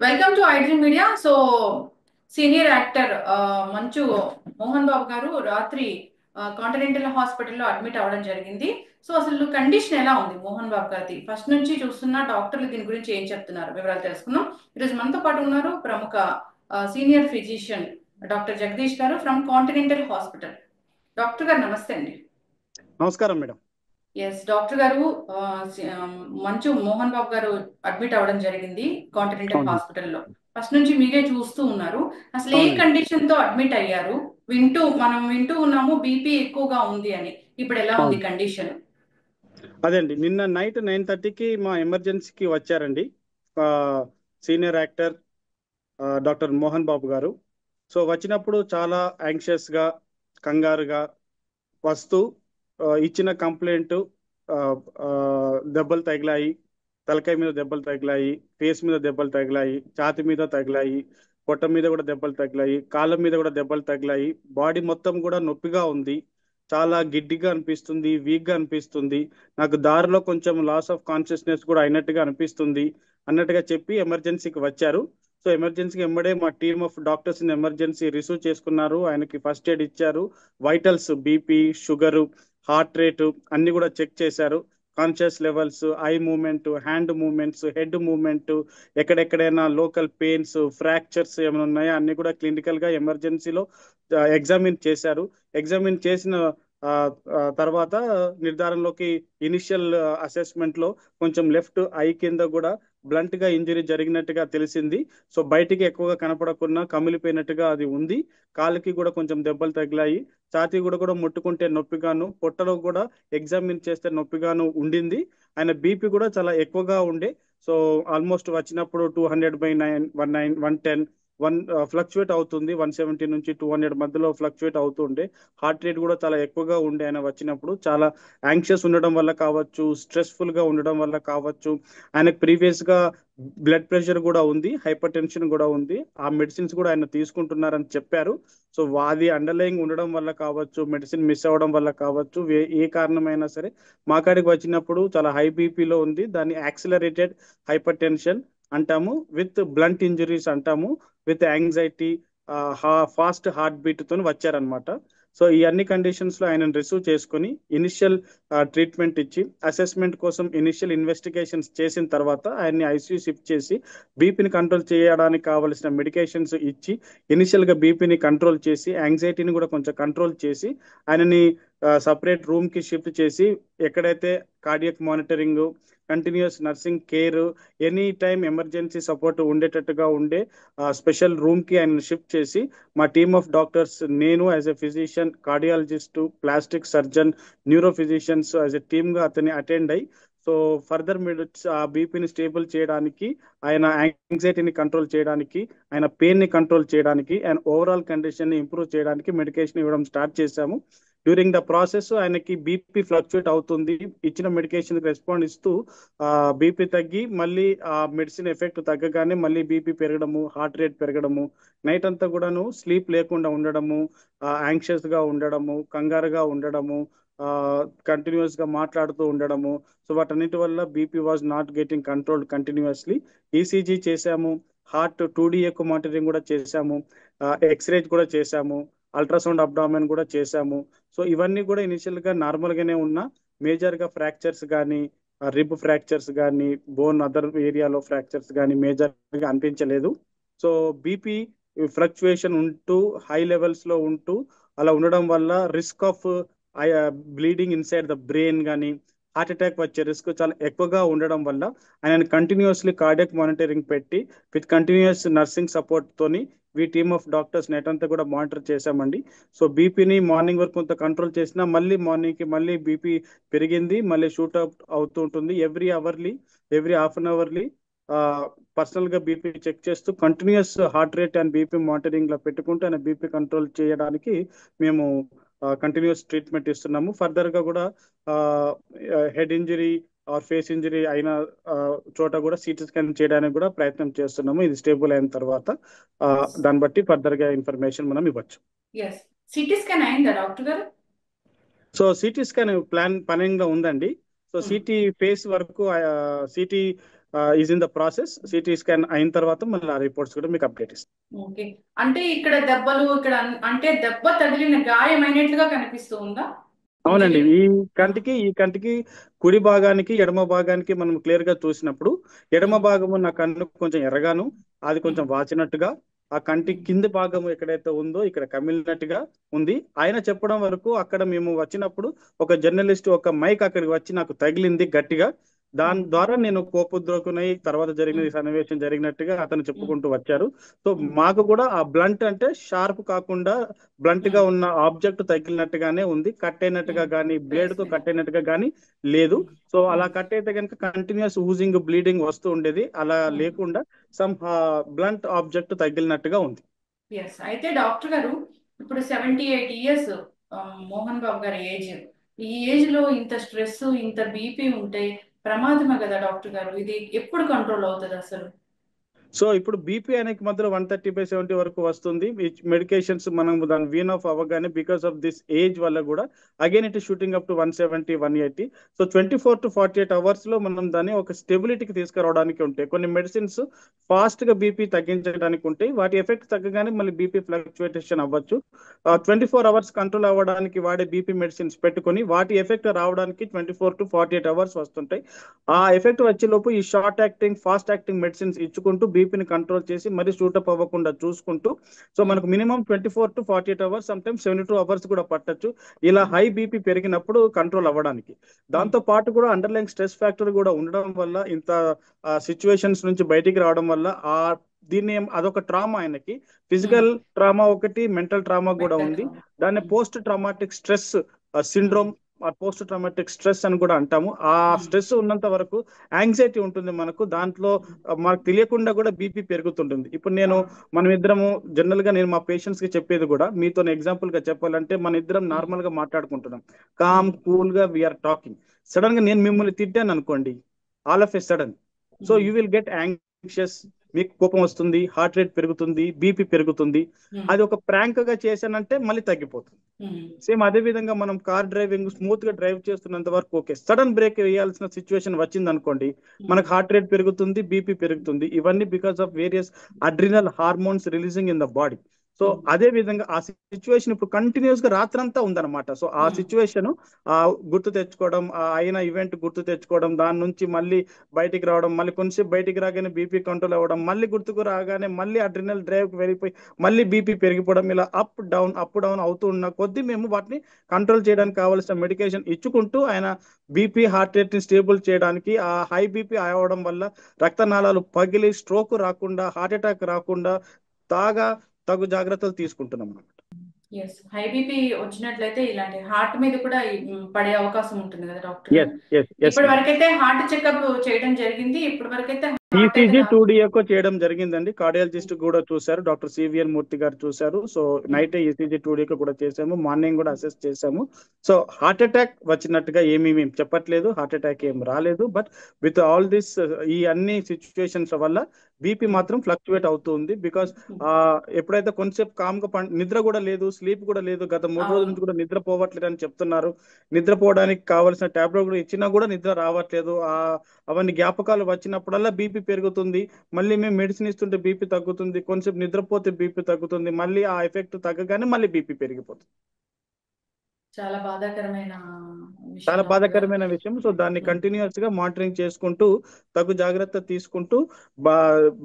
Welcome to iDream media. Senior actor మంచు మోహన్ బాబు గారు రాత్రి కాంటినెంటల్ హాస్పిటల్లో అడ్మిట్ అవ్వడం జరిగింది. అసలు కండిషన్ ఎలా ఉంది మోహన్ బాబు గారిది? ఫస్ట్ నుంచి చూస్తున్న డాక్టర్లు దీని గురించి ఏం చెప్తున్నారు వివరాలు తెలుసుకుందాం. ఈరోజు మనతో పాటు ఉన్నారు ప్రముఖ సీనియర్ ఫిజిషియన్ డాక్టర్ జగదీష్ గారు ఫ్రమ్ కాంటినెంటల్ హాస్పిటల్. డాక్టర్ గారు నమస్తే అండి. నమస్కారం మేడం. ఎస్ డాక్టర్ గారు, మంచు మోహన్ బాబు గారు అడ్మిట్ అవ్వడం జరిగింది కాంటినెంటల్ అవునండి. హాస్పిటల్లో. ఫస్ట్ నుంచి మీరే చూస్తూ ఉన్నారు. అసలు ఏ అవునండి. కండిషన్ తో అడ్మిట్ అయ్యారు? మనం వింటూ ఉన్నాము బీపీ ఎక్కువగా ఉంది అని. ఇప్పుడు ఎలా ఉంది అవును. కండిషన్? అదే అండి, నిన్న నైట్ 9:30కి మా ఎమర్జెన్సీకి వచ్చారండి. ఆ, senior actor doctor Mohan Babu గారు. సో వచ్చినప్పుడు చాలా యాంగ్షియస్గా, కంగారుగా వస్తూ ఇచ్చిన కంప్లైంట్, దెబ్బలు తగిలాయి, తలకాయ మీద దెబ్బలు తగిలాయి, ఫేస్ మీద దెబ్బలు తగిలాయి, ఛాతి మీద తగిలాయి, పొట్ట మీద కూడా దెబ్బలు తగిలాయి, కాళ్ళ మీద కూడా దెబ్బలు తగిలాయి. బాడీ మొత్తం కూడా నొప్పిగా ఉంది, చాలా గిడ్డిగా అనిపిస్తుంది, వీక్గా అనిపిస్తుంది, నాకు దారిలో కొంచెం లాస్ ఆఫ్ కాన్షియస్నెస్ కూడా అయినట్టుగా అనిపిస్తుంది అన్నట్టుగా చెప్పి ఎమర్జెన్సీకి వచ్చారు. సో ఎమర్జెన్సీకి ఎమ్మడే మా team of doctors emergency receive చేసుకున్నారు. ఆయనకి ఫస్ట్ ఎయిడ్ ఇచ్చారు. Vitals, BP, sugar, heart rate అన్ని కూడా చెక్ చేశారు. Conscious levels, eye movement, hand movements, head movement, ఎక్కడెక్కడైనా లోకల్ పెయిన్స్, ఫ్రాక్చర్స్ ఏమైనా ఉన్నాయా అన్ని కూడా క్లినికల్ గా ఎమర్జెన్సీలో ఎగ్జామిన్ చేశారు. ఎగ్జామిన్ చేసిన తర్వాత నిర్ధారణలోకి ఇనిషియల్ అసెస్మెంట్ లో కొంచెం లెఫ్ట్ ఐ కింద కూడా బ్లంట్ గా ఇంజరీ జరిగినట్టుగా తెలిసింది. సో బయటికి ఎక్కువగా కనపడకుండా కమిలిపోయినట్టుగా అది ఉంది. కాళ్ళకి కూడా కొంచెం దెబ్బలు తగిలాయి. ఛాతీ కూడా ముట్టుకుంటే నొప్పిగాను, పొట్టలో కూడా ఎగ్జామిన్ చేస్తే నొప్పిగాను ఉండింది. ఆయన బీపీ కూడా చాలా ఎక్కువగా ఉండే. సో ఆల్మోస్ట్ వచ్చినప్పుడు 200/9, 19, 110, ఫ్లక్చువేట్ అవుతుంది. 170 నుంచి 200 మధ్యలో ఫ్లక్చువేట్ అవుతుండే. హార్ట్ రేట్ కూడా చాలా ఎక్కువగా ఉండే. ఆయన వచ్చినప్పుడు చాలా యాంగ్షియస్ ఉండడం వల్ల కావచ్చు, స్ట్రెస్ఫుల్ గా ఉండడం వల్ల కావచ్చు, ఆయనకు ప్రీవియస్ గా బ్లడ్ ప్రెషర్ కూడా ఉంది, హైపర్ టెన్షన్ కూడా ఉంది. ఆ మెడిసిన్స్ కూడా ఆయన తీసుకుంటున్నారని చెప్పారు. సో అది అండర్లయింగ్ ఉండడం వల్ల కావచ్చు, మెడిసిన్ మిస్ అవ్వడం వల్ల కావచ్చు, ఏ కారణమైనా సరే మా కాడికి వచ్చినప్పుడు చాలా హై బీపీలో ఉంది. దాన్ని యాక్సిలరేటెడ్ హైపర్ టెన్షన్ అంటాము, విత్ బ్లంట్ ఇంజరీస్ అంటాము, with anxiety, fast heart beat తో వచ్చారనమాట. సో ఈ అన్ని కండిషన్స్ లో ఆయన రిసీవ్ చేసుకుని ఇనిషియల్ ట్రీట్మెంట్ ఇచ్చి, అసెస్మెంట్ కోసం ఇనిషియల్ ఇన్వెస్టిగేషన్స్ చేసిన తర్వాత ఆయన్ని ఐసీయూ షిఫ్ట్ చేసి బీపీని కంట్రోల్ చేయడానికి కావలసిన మెడికేషన్స్ ఇచ్చి, ఇనిషియల్ గా బీపీని కంట్రోల్ చేసి, యాంగ్జైటీని కూడా కొంచెం కంట్రోల్ చేసి, ఆయనని సపరేట్ రూమ్ కి షిఫ్ట్ చేసి, ఎక్కడైతే cardiac monitoring, continuous nursing care, any time emergency support ఉండేటట్టుగా ఉండే స్పెషల్ రూమ్ కి ఆయన షిఫ్ట్ చేసి, మా టీమ్ ఆఫ్ డాక్టర్స్, నేను as a physician, cardiologist, plastic surgeon, neuro physicians as a team గా అతన్ని అటెండ్ అయ్యి, సో ఫర్దర్ మినిట్స్ ఆ బీపీని స్టేబుల్ చేయడానికి, ఆయన యాంగ్జైటీని కంట్రోల్ చేయడానికి, ఆయన పెయిన్ ని కంట్రోల్ చేయడానికి, ఆయన ఓవరాల్ కండిషన్ ని ఇంప్రూవ్ చేయడానికి మెడికేషన్ ఇవ్వడం స్టార్ట్ చేశాము. డ్యూరింగ్ ద ప్రాసెస్ ఆయనకి బీపీ ఫ్లక్చుయేట్ అవుతుంది. ఇచ్చిన మెడికేషన్ రెస్పాండ్ ఇస్తూ బీపీ తగ్గి, మళ్ళీ ఆ మెడిసిన్ ఎఫెక్ట్ తగ్గగానే మళ్ళీ బీపీ పెరగడము, హార్ట్ రేట్ పెరగడము, నైట్ అంతా కూడాను స్లీప్ లేకుండా ఉండడము, యాంగ్షియస్ గా ఉండడము, కంగారుగా ఉండడము, కంటిన్యూస్ గా మాట్లాడుతూ ఉండడము. సో వాటన్నిటి వల్ల BP was not getting controlled continuously. ECG చేశాము, హార్ట్ 2D ఎకో మానిటరింగ్ కూడా చేశాము, ఎక్స్రే కూడా చేశాము, అల్ట్రాసౌండ్ అబ్డామెన్ కూడా చేశాము. సో ఇవన్నీ కూడా ఇనిషియల్ గా నార్మల్ గానే ఉన్నా, మేజర్ గా ఫ్రాక్చర్స్ కానీ, రిబ్ ఫ్రాక్చర్స్ కానీ, బోన్ అదర్ ఏరియాలో ఫ్రాక్చర్స్ కానీ మేజర్ గా అనిపించలేదు. సో బీపీ ఫ్లక్చుయేషన్ ఉంటూ, హై లెవెల్స్ లో ఉంటూ, అలా ఉండడం వల్ల risk of bleeding inside the brain కానీ, హార్ట్ అటాక్ వచ్చే రిస్క్ చాలా ఎక్కువగా ఉండడం వల్ల ఆయన కంటిన్యూస్లీ కార్డియక్ మానిటరింగ్ పెట్టి, విత్ కంటిన్యూస్ నర్సింగ్ సపోర్ట్ తోని వి టీమ్ ఆఫ్ డాక్టర్స్ నెట్ అంతా కూడా మానిటర్ చేశామండి. సో బీపీని మార్నింగ్ వరకు కొంత కంట్రోల్ చేసినా, మళ్ళీ మార్నింగ్ కి మళ్ళీ బీపీ పెరిగింది, మళ్ళీ షూట్ అవుట్ అవుతూ ఉంటుంది. Every half an hourly personal గా బీపీ చెక్ చేస్తూ, continuous heart rate and BP monitoring లో పెట్టుకుంటూ ఆయన బీపీ కంట్రోల్ చేయడానికి మేము కంటిన్యూస్ ట్రీట్మెంట్ ఇస్తున్నాము. ఫర్దర్ గా కూడా head injury are face injury అయిన చోట కూడా సిటీ స్కాన్ చేయడానికి కూడా ప్రయత్నం చేస్తున్నాము. ఇది స్టేబుల్ అయిన తర్వాత దాన్ని బట్టి ఫర్దర్ గా ఇన్ఫర్మేషన్ మనం ఇవ్వచ్చు. ఎస్. సిటీ స్కాన్ అయిందా డాక్టర్ గారు? సో సిటీ స్కాన్ ప్లానింగ్ గా ఉందండి. సో సిటీ ఫేస్ వరకు, city is in the process. CT scan అయిన తర్వాత మళ్ళీ ఆ రిపోర్ట్స్ కూడా మీకు అప్డేట్ ఇస్తాం. ఓకే. అంటే ఇక్కడ దెబ్బలు ఇక్కడ అంటే దెబ్బ తగిలిన గాయమైనట్లుగా కనిపిస్తూ ఉందా అవునండి. ఇంజరీ? ఈ కంటికి కుడి భాగానికి ఎడమ భాగానికి మనం క్లియర్ గా చూసినప్పుడు ఎడమ భాగము నా కన్ను కొంచెం ఎర్రగాను, అది కొంచెం వాచినట్టుగా, ఆ కంటి కింది భాగం ఎక్కడైతే ఉందో ఇక్కడ కమిలినట్టుగా ఉంది. ఆయన చెప్పడం వరకు అక్కడ మేము వచ్చినప్పుడు ఒక జర్నలిస్ట్ ఒక మైక్ అక్కడికి వచ్చి నాకు తగిలింది గట్టిగా. దాని ద్వారా నేను కోపోద్రేకునై తర్వాత జరిగిన ఈ సన్నివేశం జరిగినట్టుగా అతను చెప్పుకుంటూ వచ్చారు. సో మాకు కూడా ఆ బ్లంట్ అంటే షార్ప్ కాకుండా బ్లంట్ గా ఉన్న ఆబ్జెక్ట్ తగిలినట్టుగానే ఉంది. కట్ అయినట్టుగా కానీ బ్లేడ్ తో కట్ అయినట్టుగా కానీ లేదు. సో అలా కట్ అయితే కనుక కంటిన్యూస్ ఊజింగ్ బ్లీడింగ్ వస్తూ ఉండేది. అలా లేకుండా సమ్ బ్లంట్ ఆబ్జెక్ట్ తగిలినట్టుగా ఉంది. ఎస్. అయితే డాక్టర్ గారు ఇప్పుడు 78 ఇయర్స్ మోహన్ బాబు గారి ఏజ్. ఈ ఏజ్ లో ఇంత స్ట్రెస్ ఇంత బీపీ ఉంటే ప్రమాదమే కదా డాక్టర్ గారు? ఇది ఎప్పుడు కంట్రోల్ అవుతుంది అసలు? సో ఇప్పుడు బీపీ అనేది మధ్యలో 130/70 వరకు వస్తుంది. మెడికేషన్స్ మనం దాని వీన్ ఆఫ్ అవ్వగానే బికాస్ ఆఫ్ దిస్ ఏజ్ వల్ల కూడా again it shooting up to 170, 180. So 24 to 48 hours లో మనం దాన్ని ఒక స్టెబిలిటీకి తీసుకురావడానికి ఉంటాయి. కొన్ని మెడిసిన్స్ ఫాస్ట్ గా బీపీ తగ్గించడానికి ఉంటాయి. వాటి ఎఫెక్ట్ తగ్గగానే మళ్ళీ బీపీ ఫ్లక్చుయేషన్ అవ్వచ్చు. 24 అవర్స్ కంట్రోల్ అవ్వడానికి వాడే బీపీ మెడిసిన్స్ పెట్టుకొని వాటి ఎఫెక్ట్ రావడానికి 24 to 48 అవర్స్ వస్తుంటాయి. ఆ ఎఫెక్ట్ వచ్చే లోపు ఈ short acting fast acting medicines ఇచ్చుకుంటూ బీపీని కంట్రోల్ చేసి మరి షూటప్ అవ్వకుండా చూసుకుంటూ, సో మనకు minimum 24 to 48 hours, some times 72 hours కూడా పట్టొచ్చు ఇలా హై బీపీ పెరిగినప్పుడు కంట్రోల్ అవ్వడానికి. దాంతో పాటు కూడా అండర్లైన్ స్ట్రెస్ ఫ్యాక్టర్ కూడా ఉండడం వల్ల ఇంత సిచ్యువేషన్స్ నుంచి బయటికి రావడం వల్ల దీన్ని అదొక ట్రామా. ఆయనకి ఫిజికల్ ట్రామా ఒకటి, మెంటల్ ట్రామా కూడా ఉంది. దాన్ని post traumatic stress syndrome, post traumatic stress అని కూడా అంటాము. ఆ స్ట్రెస్ ఉన్నంత వరకు యాంగ్జైటీ ఉంటుంది మనకు. దాంట్లో మనకు తెలియకుండా కూడా బీపీ పెరుగుతుంటుంది. ఇప్పుడు మనం ఇద్దరము జనరల్ గా నేను మా పేషెంట్స్ కి చెప్పేది కూడా, మీతో ఎగ్జాంపుల్ గా చెప్పాలంటే మన ఇద్దరం నార్మల్ గా మాట్లాడుకుంటున్నాం, కామ్ కూల్ గా వీఆర్ టాకింగ్. సడన్ గా నేను మిమ్మల్ని తిట్టాను అనుకోండి, all of a sudden, so you will get anxious, మీకు కోపం వస్తుంది, హార్ట్ రేట్ పెరుగుతుంది, బీపీ పెరుగుతుంది. అది ఒక ప్రాంక్ గా చేశానంటే మళ్ళీ తగ్గిపోతుంది. సేమ్ అదే విధంగా మనం కార్ డ్రైవింగ్ స్మూత్ గా డ్రైవ్ చేస్తున్నంత వరకు ఓకే, సడన్ బ్రేక్ వేయాల్సిన సిచ్యువేషన్ వచ్చింది అనుకోండి, మనకు హార్ట్ రేట్ పెరుగుతుంది, బీపీ పెరుగుతుంది. ఇవన్నీ because of various adrenal hormones releasing in the body. So అదే విధంగా ఆ సిచ్యువేషన్ ఇప్పుడు కంటిన్యూస్ గా రాత్రంతా ఉందన్నమాట. సో ఆ సిచ్యువేషన్ గుర్తు తెచ్చుకోవడం, ఆ అయిన ఈవెంట్ గుర్తు తెచ్చుకోవడం, దాని నుంచి మళ్ళీ బయటికి రావడం, మళ్ళీ కొంచెంసేపు బయటికి రాగానే బీపీ కంట్రోల్ అవ్వడం, మళ్ళీ గుర్తుకు రాగానే మళ్ళీ అడ్రినల్ డ్రైవ్ కి వెళ్ళిపోయి మళ్ళీ బీపీ పెరిగిపోవడం, ఇలా అప్ డౌన్ అవుతూ ఉన్న కొద్దీ మేము వాటిని కంట్రోల్ చేయడానికి కావాల్సిన మెడికేషన్ ఇచ్చుకుంటూ ఆయన బీపీ హార్ట్ రేట్ ని స్టేబుల్ చేయడానికి, ఆ హై బీపీ అవడం వల్ల రక్తనాళాలు పగిలి స్ట్రోక్ రాకుండా, హార్ట్ అటాక్ రాకుండా తగు జాగ్రత్తలు తీసుకుంటున్నాం అన్నమాట. ఎస్. హై బీపీ వచ్చినట్లయితే ఇలాంటి హార్ట్ మీద కూడా పడే అవకాశం ఉంటుంది కదా డాక్టర్ గారు? ఇప్పటి వరకైతే హార్ట్ చెకప్ చేయడం జరిగింది. ఇప్పటి వరకైతే ఈసీజీ 2D చేయడం జరిగిందండి. కార్డియాలజిస్ట్ కూడా చూశారు, డాక్టర్ సివిఎన్ మూర్తి గారు చూశారు. సో నైట్ ఈసీజీ 2D కూడా చేసాము, మార్నింగ్ కూడా అసెస్ చేసాము. సో హార్ట్ అటాక్ వచ్చినట్టుగా ఏమీ మేము చెప్పట్లేదు, హార్ట్ అటాక్ ఏం రాలేదు. బట్ విత్ ఆల్ దిస్ ఈ అన్ని సిచ్యువేషన్స్ వల్ల బీపీ మాత్రం ఫ్లక్చువేట్ అవుతుంది. బికాస్ ఎప్పుడైతే కొంచెంసేపు కామ్గా నిద్ర కూడా లేదు, స్లీప్ కూడా లేదు, గత 3 రోజుల నుంచి కూడా నిద్ర పోవట్లేదు అని చెప్తున్నారు. నిద్రపోవడానికి కావాల్సిన టాబ్లెట్ కూడా ఇచ్చినా కూడా నిద్ర రావట్లేదు. అవన్నీ జ్ఞాపకాలు వచ్చినప్పుడల్లా బీపీ పెరుగుతుంది. మళ్ళీ మేము మెడిసిన్ ఇస్తుంటే బీపీ తగ్గుతుంది, కొంచెం నిద్రపోతే బీపీ తగ్గుతుంది, మళ్ళీ ఆ ఎఫెక్ట్ తగ్గగానే మళ్ళీ బీపీ పెరిగిపోతుంది. చాలా బాధాకరమైన చాలా బాధాకరమైన విషయం. సో దాన్ని కంటిన్యూస్ గా మానిటరింగ్ చేసుకుంటూ తగు జాగ్రత్త తీసుకుంటూ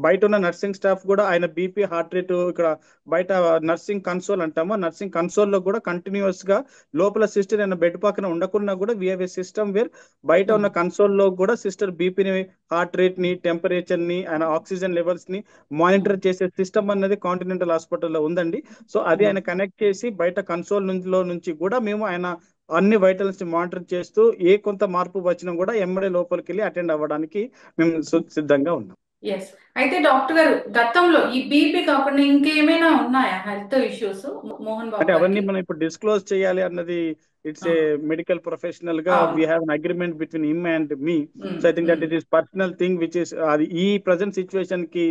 బయట ఉన్న నర్సింగ్ స్టాఫ్ కూడా ఆయన బీపీ హార్ట్ రేట్ ఇక్కడ బయట నర్సింగ్ కన్సోల్ అంటాము, నర్సింగ్ కన్సోల్ లో కూడా కంటిన్యూస్ గా లోపల సిస్టర్ ఆయన బెడ్ పక్కన ఉండకున్నా కూడా we have a system where బయట ఉన్న కన్సోల్ లో కూడా సిస్టర్ బీపీని, హార్ట్ రేట్ ని, టెంపరేచర్ ని, ఆయన ఆక్సిజన్ లెవెల్స్ ని మానిటర్ చేసే సిస్టమ్ అనేది కాంటినెంటల్ హాస్పిటల్లో ఉందండి. సో అది ఆయన కనెక్ట్ చేసి బయట కన్సోల్ నుంచి కూడా మేము ఆయన అన్ని వైటల్స్ ని మానిటర్ చేస్తూ ఏ కొంత మార్పు వచ్చినా కూడా ఎమ్మడే లోపలికి వెళ్ళి అటెండ్ అవ్వడానికి మేము సిద్ధంగా ఉన్నాం. ఎస్. అయితే డాక్టర్ గారు గతంలో ఈ బీపీ కాకుండా ఇంకేమైనా ఉన్నాయా హెల్త్ ఇష్యూస్ మోహన్ బాబు అంటే అవన్నీ గారికి? మనం ఇప్పుడు డిస్క్లోజ్ చేయాలి అన్నది ఇట్స్ ఏ మెడికల్ ప్రొఫెషనల్ గా we have an agreement between him and me. So I think that it is personal thing which is అది ఈ ప్రజెంట్ సిచ్యువేషన్ కి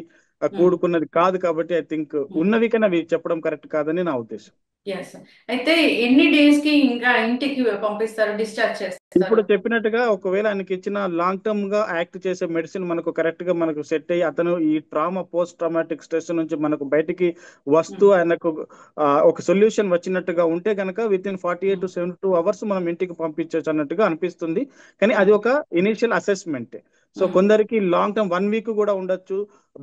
కూడుకున్నది కాదు. కాబట్టి ఐ థింక్ ఉన్నవి కన్నా చెప్పడం కరెక్ట్ కాదని నా ఉద్దేశం. ఎస్. అయితే ఎన్ని డేస్ కి ఇంకా ఇంటికి పంపిస్తారు, డిశ్చార్జ్ చేస్తారు? ఇప్పుడు చెప్పినట్టుగా ఒకవేళ ఆయనకి ఇచ్చిన లాంగ్ టర్మ్ గా యాక్ట్ చేసే మెడిసిన్ మనకు కరెక్ట్ గా మనకు సెట్ అయ్యి అతను ఈ ట్రామా పోస్ట్ ట్రామాటిక్ స్ట్రెస్ నుంచి మనకు బయటికి వస్తూ ఆయనకు ఒక సొల్యూషన్ వచ్చినట్టుగా ఉంటే కనుక విత్ ఇన్ 48 to 72 అవర్స్ మనం ఇంటికి పంపించవచ్చు అన్నట్టుగా అనిపిస్తుంది. కానీ అది ఒక ఇనిషియల్ అసెస్మెంట్. సో కొందరికి లాంగ్ టర్మ్ 1 వీక్ కూడా ఉండొచ్చు.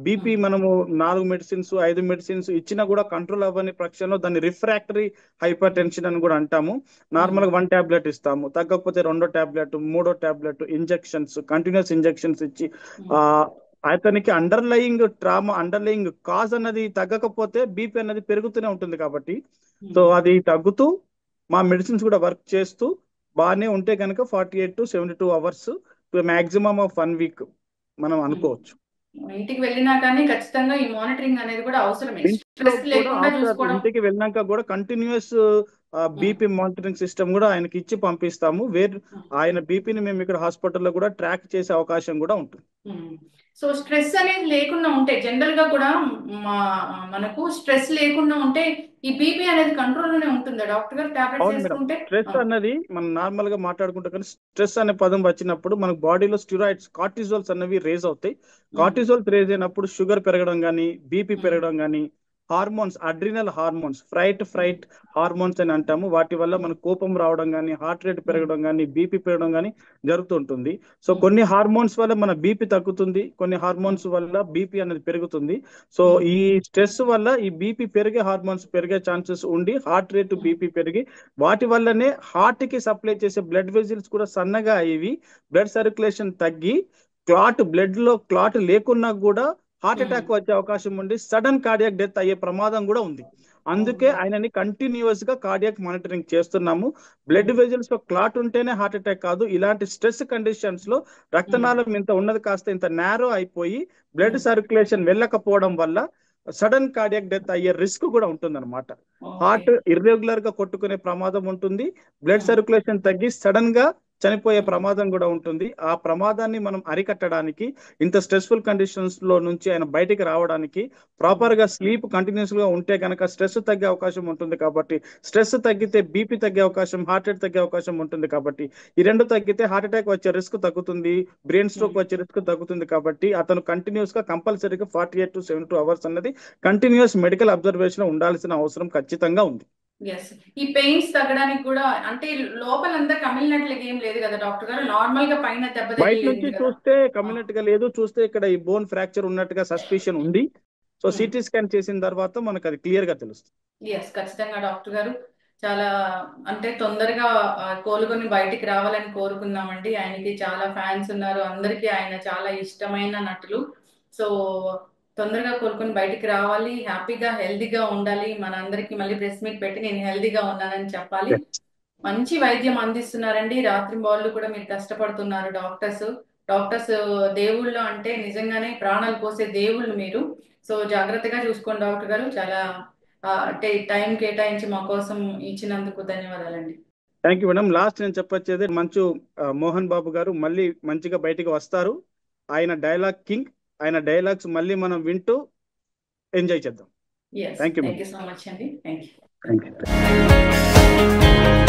బీపీ మనము 4 మెడిసిన్స్ 5 మెడిసిన్స్ ఇచ్చినా కూడా కంట్రోల్ అవ్వని పక్షంలో దాన్ని రిఫ్రాక్టరీ హైపర్ టెన్షన్ అని కూడా అంటాము. నార్మల్ గా 1 టాబ్లెట్ ఇస్తాము, తగ్గకపోతే 2వ టాబ్లెట్ 3వ టాబ్లెట్ ఇంజెక్షన్స్ కంటిన్యూస్ ఇంజెక్షన్స్ ఇచ్చి అతనికి అండర్లయింగ్ ట్రామా అండర్లయింగ్ కాజ్ అన్నది తగ్గకపోతే బీపీ అన్నది పెరుగుతూనే ఉంటుంది కాబట్టి సో అది తగ్గుతూ మా మెడిసిన్స్ కూడా వర్క్ చేస్తూ బాగానే ఉంటే కనుక 48 to 72 hours maximum of 1 week మనం అనుకోవచ్చు. ఇంటికి వెళ్ళినా కానీ ఖచ్చితంగా ఈ మానిటరింగ్ అనేది కూడా అవసరమే. ఇంట్లో స్ట్రెస్ కూడా లేకుండా ఆఫ్టర్ చూసుకోవడం. ఇంటికి వెళ్ళినాక కూడా కంటిన్యూస్ బీపీ మానిటరింగ్ సిస్టమ్ కూడా ఆయనకి ఇచ్చి పంపిస్తాము. ఆయన బీపీని మేము ఇక్కడ హాస్పిటల్లో కూడా ట్రాక్ చేసే అవకాశం కూడా ఉంటుంది. సో స్ట్రెస్ అనేది లేకుండా ఉంటే జనరల్ గా కూడా మనకు స్ట్రెస్ లేకుండా ఉంటే ఈ బీపీ అనేది కంట్రోల్ లోనే ఉంటుందా డాక్టర్ గారు టాబ్లెట్స్ అవును మేడం. వేసుకుంటే? స్ట్రెస్ అన్నది మనం నార్మల్ గా మాట్లాడుకుంటాం కానీ స్ట్రెస్ అనే పదం వచ్చినప్పుడు మనకు బాడీలో స్టిరాయిడ్స్ కార్టిజోల్స్ అన్నవి రేజ్ అవుతాయి. కార్టిజోల్స్ రేజ్ అయినప్పుడు షుగర్ పెరగడం కానీ బీపీ పెరగడం కానీ hormones adrenal hormones fright hormones అని అంటాము. వాటి వల్ల మనకు కోపం రావడం కానీ హార్ట్ రేట్ పెరగడం కానీ బీపీ పెరగడం కానీ జరుగుతుంటుంది. సో కొన్ని హార్మోన్స్ వల్ల మన బీపీ తగ్గుతుంది, కొన్ని హార్మోన్స్ వల్ల బీపీ అనేది పెరుగుతుంది. సో ఈ స్ట్రెస్ వల్ల ఈ బీపీ పెరిగే హార్మోన్స్ పెరిగే ఛాన్సెస్ ఉండి హార్ట్ రేట్ బీపీ పెరిగి వాటి వల్లనే హార్ట్ కి సప్లై చేసే బ్లడ్ వెజిల్స్ కూడా సన్నగా అయ్యి బ్లడ్ సర్క్యులేషన్ తగ్గి బ్లడ్ లో క్లాట్ లేకున్నా కూడా హార్ట్ అటాక్ వచ్చే అవకాశం ఉండి సడన్ కార్డియాక్ డెత్ అయ్యే ప్రమాదం కూడా ఉంది. అందుకే ఆయనని కంటిన్యూస్ గా కార్డియాక్ మానిటరింగ్ చేస్తున్నాము. బ్లడ్ వెజల్స్ లో క్లాట్ ఉంటేనే హార్ట్ అటాక్ కాదు, ఇలాంటి స్ట్రెస్ కండిషన్స్ లో రక్తనాళం ఇంత ఉన్నది కాస్త ఇంత నేరో అయిపోయి బ్లడ్ సర్క్యులేషన్ వెళ్ళకపోవడం వల్ల సడన్ కార్డియాక్ డెత్ అయ్యే రిస్క్ కూడా ఉంటుంది అనమాట. హార్ట్ ఇర్రెగ్యులర్ గా కొట్టుకునే ప్రమాదం ఉంటుంది, బ్లడ్ సర్క్యులేషన్ తగ్గి సడన్ గా చనిపోయే ప్రమాదం కూడా ఉంటుంది. ఆ ప్రమాదాన్ని మనం అరికట్టడానికి ఇంత స్ట్రెస్ఫుల్ కండిషన్స్ లో నుంచి ఆయన బయటికి రావడానికి ప్రాపర్ గా స్లీప్ కంటిన్యూస్ గా ఉంటే కనుక స్ట్రెస్ తగ్గే అవకాశం ఉంటుంది. కాబట్టి స్ట్రెస్ తగ్గితే బీపీ తగ్గే అవకాశం, హార్ట్ రేట్ తగ్గే అవకాశం ఉంటుంది. కాబట్టి ఈ రెండు తగ్గితే హార్ట్ అటాక్ వచ్చే రిస్క్ తగ్గుతుంది, బ్రెయిన్ స్ట్రోక్ వచ్చే రిస్క్ తగ్గుతుంది. కాబట్టి అతను కంటిన్యూస్ గా కంపల్సరీగా 48 to 72 అవర్స్ అన్నది కంటిన్యూస్ మెడికల్ అబ్జర్వేషన్ ఉండాల్సిన అవసరం ఖచ్చితంగా ఉంది. ఈ పెయిన్స్ తగ్గడానికి కూడా అంటే లోపలంతా కమిలినట్లుగా ఏం లేదు కదా డాక్టర్ గారు, నార్మల్ గా పైన దెబ్బ బయట నుంచి చూస్తే కమిలినట్టుగా లేదు, చూస్తే ఇక్కడ ఈ బోన్ ఫ్రాక్చర్ ఉన్నట్టుగా సస్పిషన్ ఉంది. సో సిటీ స్కాన్ చేసిన తర్వాత మనకు అది క్లియర్ గా తెలుస్తుంది. ఖచ్చితంగా డాక్టర్ గారు చాలా అంటే తొందరగా కోలుకొని బయటికి రావాలని కోరుకుందామండి. ఆయనకి చాలా ఫ్యాన్స్ ఉన్నారు, అందరికీ ఆయన చాలా ఇష్టమైన నటులు. సో తొందరగా కోలుకొని బయటికి రావాలి, హ్యాపీగా హెల్దీగా ఉండాలి. మన అందరికి మళ్ళీ ప్రెస్ మీట్ పెట్టి నేను హెల్దీగా ఉన్నానని చెప్పాలి. మంచి వైద్యం అందిస్తున్నారండి, రాత్రింబవళ్ళు కూడా మీరు కష్టపడుతున్నారు. డాక్టర్స్ దేవుళ్ళు అంటే నిజంగానే ప్రాణాలు పోసే దేవుళ్ళు మీరు. సో జాగ్రత్తగా చూసుకోండి డాక్టర్ గారు. చాలా టైం కేటాయించి మా కోసం ఇచ్చినందుకు ధన్యవాదాలండి. Thank you madam. లాస్ట్ నేను చెప్పొచ్చేది మంచు మోహన్ బాబు గారు మళ్ళీ మంచిగా బయటికి వస్తారు. ఆయన డైలాగ్ కింగ్, ఆయన డైలాగ్స్ మళ్ళీ మనం వింటూ ఎంజాయ్ చేద్దాం. థ్యాంక్ యూ సో మచ్ అండి. Thank you.